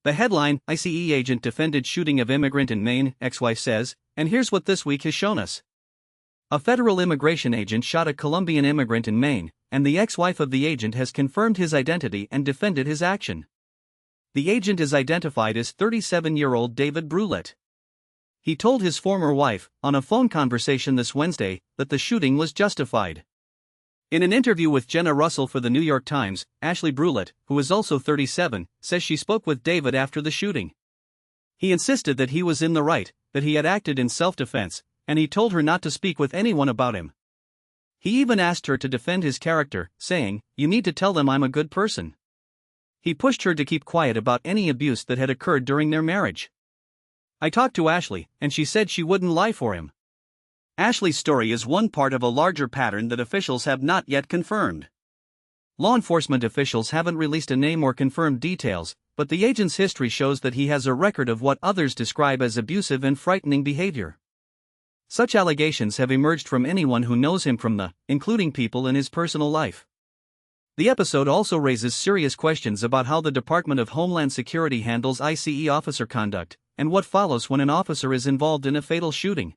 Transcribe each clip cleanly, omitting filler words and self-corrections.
The headline, ICE agent defended shooting of immigrant in Maine, ex-wife says, and here's what this week has shown us. A federal immigration agent shot a Colombian immigrant in Maine, and the ex-wife of the agent has confirmed his identity and defended his action. The agent is identified as 37-year-old David Brulette. He told his former wife, on a phone conversation this Wednesday, that the shooting was justified. In an interview with Jenna Russell for the New York Times, Ashley Brulette, who is also 37, says she spoke with David after the shooting. He insisted that he was in the right, that he had acted in self-defense, and he told her not to speak with anyone about him. He even asked her to defend his character, saying, "You need to tell them I'm a good person." He pushed her to keep quiet about any abuse that had occurred during their marriage. I talked to Ashley, and she said she wouldn't lie for him. Ashley's story is one part of a larger pattern that officials have not yet confirmed. Law enforcement officials haven't released a name or confirmed details, but the agent's history shows that he has a record of what others describe as abusive and frightening behavior. Such allegations have emerged from anyone who knows him including people in his personal life. The episode also raises serious questions about how the Department of Homeland Security handles ICE officer conduct, and what follows when an officer is involved in a fatal shooting.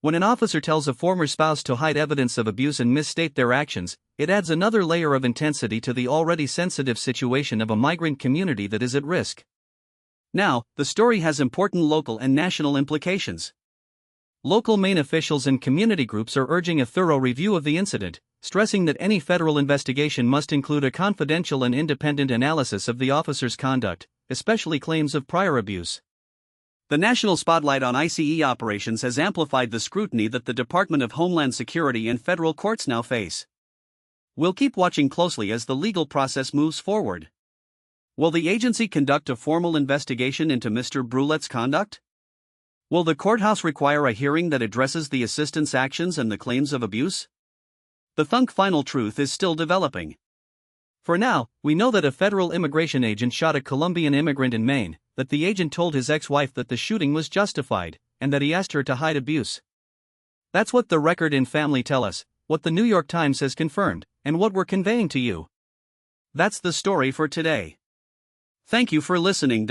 When an officer tells a former spouse to hide evidence of abuse and misstate their actions, it adds another layer of intensity to the already sensitive situation of a migrant community that is at risk. Now, the story has important local and national implications. Local Maine officials and community groups are urging a thorough review of the incident, stressing that any federal investigation must include a confidential and independent analysis of the officer's conduct, especially claims of prior abuse. The national spotlight on ICE operations has amplified the scrutiny that the Department of Homeland Security and federal courts now face. We'll keep watching closely as the legal process moves forward. Will the agency conduct a formal investigation into Mr. Brulette's conduct? Will the courthouse require a hearing that addresses the assistant's actions and the claims of abuse? The final truth is still developing. For now, we know that a federal immigration agent shot a Colombian immigrant in Maine, that the agent told his ex-wife that the shooting was justified, and that he asked her to hide abuse. That's what the Record and family tell us, what the New York Times has confirmed, and what we're conveying to you. That's the story for today. Thank you for listening.